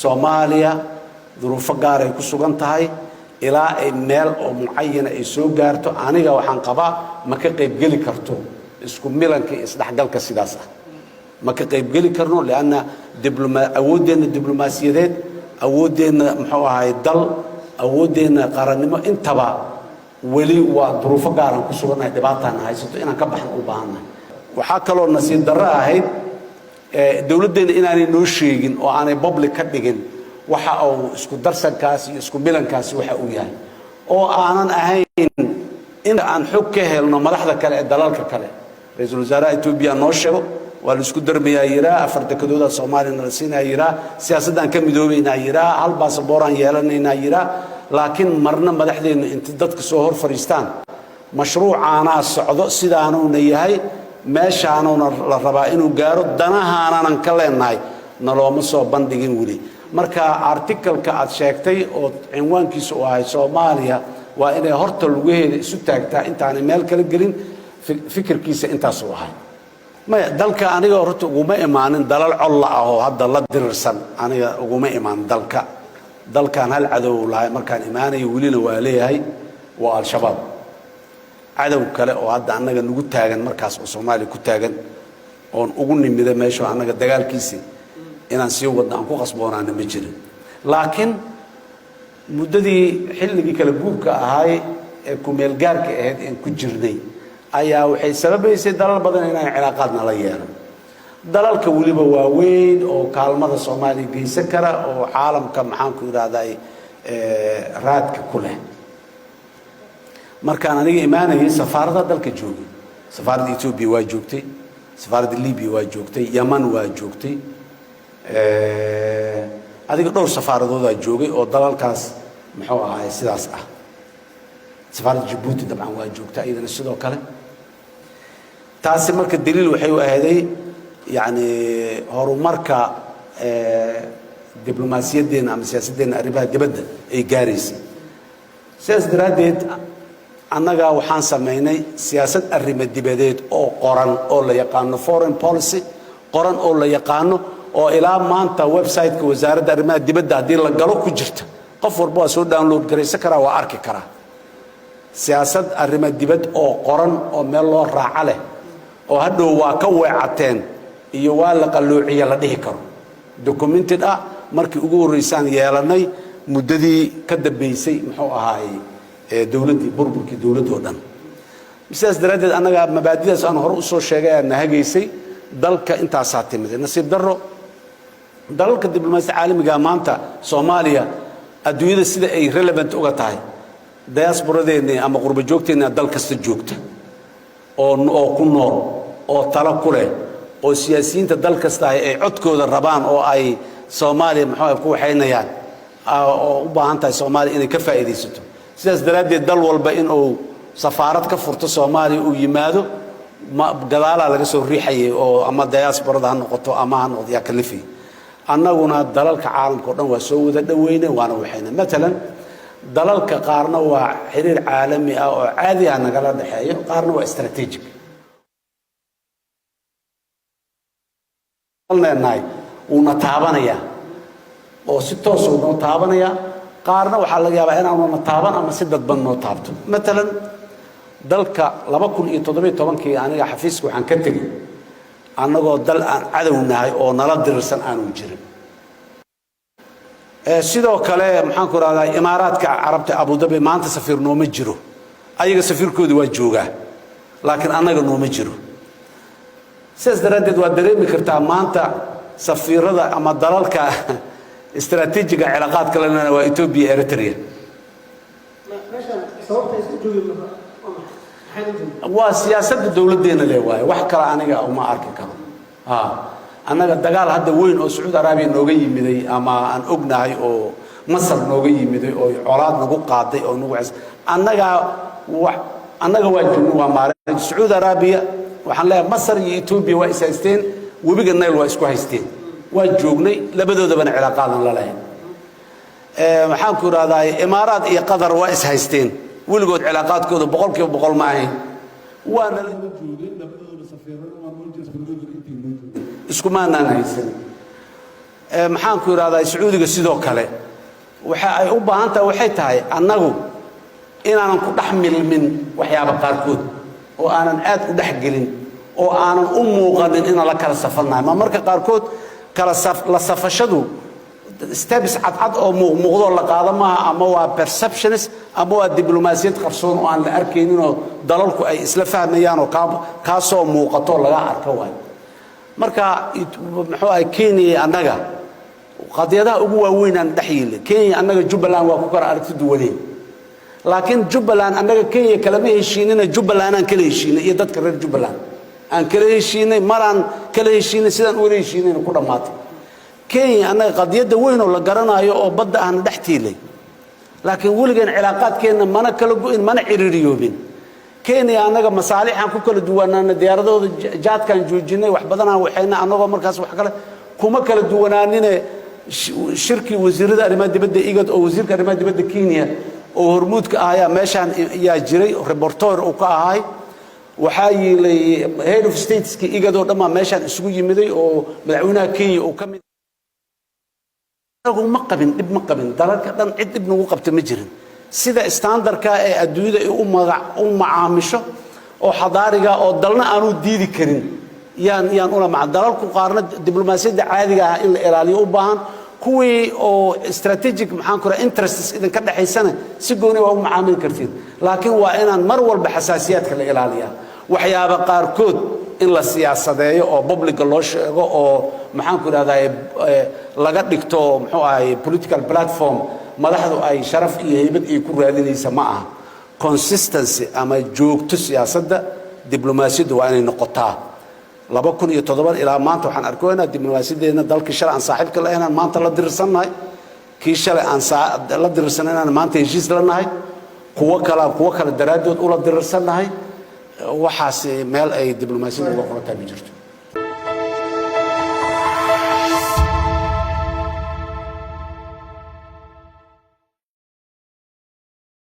Soomaaliya duruufo gaar ay ku sugan tahay ilaa ay meel oo mucayan ay soo gaarto aniga waxaan qabaa ma ka qayb gali karto isku milanka isdhaxgalka sidaas ah ma ka qayb gali karno laana awoodeena diblomaasiyadeed awoodeena muxuu ahay dal awoodeena qarannimo intaba wali waa duruufo gaar ah ku sugan dhibaataan haysato inaan ka baxno u baahanahay waxa kaloo nasiib darro ahayd dawladdeena inaanay noo sheegin oo aanay public ka dhigin waxa uu isku darsankaas iyo isku milankaas waxa uu yahay oo aanan ahayn in aan xog ka helno madaxda kale ee dalalka kale ra'iisul wasaaraha Itoobiya noo sheego waa la isku darmayaa yiraa afar dekadooda Soomaaliya la siinaa yiraa siyaasaddan ka midoobeynaa yiraa hal baasabooraan yeelanaynaa yiraa laakiin marna madaxdeena inta dadka soo hor fariistaan mashruucaana socdo sidaanuna yahay meeshaanuna la rabaa inuu gaaro danahaanan ka leenahay nalooma soo bandhigin wali marka article-ka aad sheegtay oo cinwaankiisu uu ahay Soomaaliya waa inay horta lugaheeda isu taagtaa intaan meel kala gelin fikirkiisa intaas uu ahay ma dalka aniga horta uguma imaanin dalal col ah oo hadda la dirsan aniga uguma imaan dalkan hal cadow lahay markaan imaanayo welina waa leeyahay waa al-shabaab cadow kale oo hadda anaga nagu taagan markaas oo Soomaaliya ku taagan oo ugu nimida meesha anaga dagaalkiisa inaan sii wadno aan ku qasboonaana ma jirin laakiin muddadii xilligii kala guurka ahay ee ku meel gaarka ahayd in ku jirnay ayaa waxay sababaysay dalal badan inaan cilaaqaadna la yeelan dalalka waliba waa weyn oo kaalmada Soomaaliya geysan kara oo caalamka maxaan ku yiraahdaa raadka ku leh markaan aniga imaanayay safaarada dalka joogay safaarada Itoobiya waa joogtay safaarada Liibiya waa joogtay Yaman waa joogtay adiga dhowr safaaradooda joogay oo dalalkaas muxuu ahay sidaas ah safaaradda Djibouti dabcan waa joogtay iyadana sidoo kale taasi marka daliil waxay u ahaday yani horumarka diblomaasiyadeena ama siyaasadeena arrimaha dibadda ay gaaraysay sidaas daraadeed annaga waxaan sameynay siyaasad arrimo dibadeed oo qoran oo la yaqaano foreign policy qoran oo la yaqaano oo ilaa maanta website-ka wasaaradda arrimaha dibadda haddii la galo ku jirta qof walba waa soo download garaysan karaa waa arki karaa siyaasad arrimo dibad oo qoran oo meel loo raaca leh oo hadhow waa ka weecateen iyo waa la qalloociya la dhihi karo documented ah markii ugu horeysaan yeelanay muddadii ka dambeysay muxuu ahaay dawladdii burburkii dawladoo dhan sidaas daraadeed annaga mabaadidaas aan hore usoo sheegay aan hagaysay dalka intaasaa timid nasiib darro dalalka diblomaasiyadda caalamiga maanta Soomaaliya adduunyada sida ay relevant uga tahay diasporadeena ama qurba joogteena dal kasta joogta oo ku nool oo tala ku leh oo siyaasiyiinta dal kasta ay codkooda rabaan oo ay Soomaaliya maxay ku waxaynayaan oo u baahan tahay Soomaaliya inay ka faa'iideysato sidaas daraadeed dal walba in uu safaarad ka furto Soomaaliya uu yimaado gadaala laga soo riixayay oo ama diasporada ha noqoto ama ha noqdo yaa kalifi annaguna dalalka caalamka oo dhan waa soo wada dhaweynay waana waxayna maalan dalalka qaarna waa xiriir caalami ah oo caadi ah nagala dhaxeeyo qaarna waa strategic leenahay una taabanaya oo si toos ah u taabanaya qaarna waxa laga yaabaa inaanu taaban ama si dadban noo taabto maalan dalka 2017 aniga xafiiska waxaan ka tagay annagoo dal aan cadownahay oo nala dirsan aanu jirin sidoo kale maxaan ku raadayay imaaraadka carabta Abu Dhabi maanta safiir nooma jiro ayaga safiirkoodu waa joogaa laakiin annaga nooma jiro sidaas daraadeed waa dareemi kartaa maanta safiirada ama dalalka istaraatiijiga cilaaqaadka lana waa Ethiopia Eritrea waa siyaasadda dawladdeena leeyahay wax kale aniga uma arki karo annaga dagaal hadda weyn oo Saudi Arabia nooga yimiday ama aan ognahay oo Masar nooga yimiday oo colaad nagu qaaday oo nagu annaga waa jirno waa maareyn Saudi Arabia waxaan leeyahay Masar iyo Ethiopia waa isaysteen webiga Nile waa isku haysteen waa joognay labadoodaba cilaaqaadan la lahayn waxaan ku raadaay Imaaraad iyo Qatar waa is haysteen weligood cilaaqaadkooda 100% ma ahayn waana la joogay labadooda safiirada waa noo jees isku maanaan haysan maxaan ku yiraahdaa Sacuudiga sidoo kale waxa ay u baahan tahay waxay tahay annagu inaanan ku dhaxmilmin waxyaabo qaarkood oo aanan aad u dhaxgelin oo aanan u muuqanin in la kala safanahay ma marka qaarkood la safashadu steps cad oo muuqdo la qaado maaha ama waa perceptionist ama waa diblomaasiyad qarsoon oo aan la arkaynin oo dalalku ay isla fahmayaan oo ka soo muuqato laga arko way marka muxuu ay Kenya annaga qadiyadaha ugu waaweyn aan dhaxyile Kenya annaga Jubbaland waa ku kala aragti duwaneen laakiin Jubbaland annaga Kenya kalama heshiinina Jubbaland aan kala heshiinay iyo dadka reer Jubbaland aan kala heshiinay maraan kala heshiinay sidaan u heshiinay ku dhamaatay Kenya annaga qadiyada weyn oo la garanayo oo badda aan dhaxtiilay laakiin weligan cilaaqaadkeena mana kala go'in mana ciriiriyoobin Kenya annaga masaalixan ku kala duwanaana diyaaradooda jaadkan joojinay wax badan aan waxayna anagoo markaas wax kale kuma kala duwanaanine shirki wasiirada arrimaha dibadda igad oo wasiirka arrimaha dibadda Kenya oo hormuudka ayaa meeshan yaa jiray reporter oo ka ahay waxa yilay head of states ki igad oo dhama meeshan isugu yimiday oo madaxweynaha Kenya oo kamid ma qabin dalalka dhan cid dib nagu qabta ma jirin sida standardka ee adduunyada u macaamisho oo xadaariga oo dalna aanu diidi karin yaan una mac dalalku qaarna diblomaasiyadda caadiga ah in la ilaaliyo u baahan kuwii oo strategic maxaan ku rahay interests idan ka dhaxaysana si gooni waa u macaamil kartiin laakiin waa inaan mar walba xasaasiyaadka la ilaaliyaa waxyaaba qaarkood in la siyaasadeeyo oo public loo sheego oo maxaan ku raahdaa laga dhigto muxuu ahay political platform madaxdu ay sharaf iyo haybad ay ku raadinaysa ma aha consistency ama joogto siyaasadda diblomaasiyaddu waa inay noqotaa 2007 ilaa maanta waxaan arkaynaa diblomaasiyadeena dalka shalay aan saaxiibka lahayn maanta la dirirsanahay kii shalay aan la dirirsanayn maanta heshiis la nahay kuwa kala daraadood u la dirirsanahay waxaas meel ay diblomaasiyaddu uga qorataa ma jirto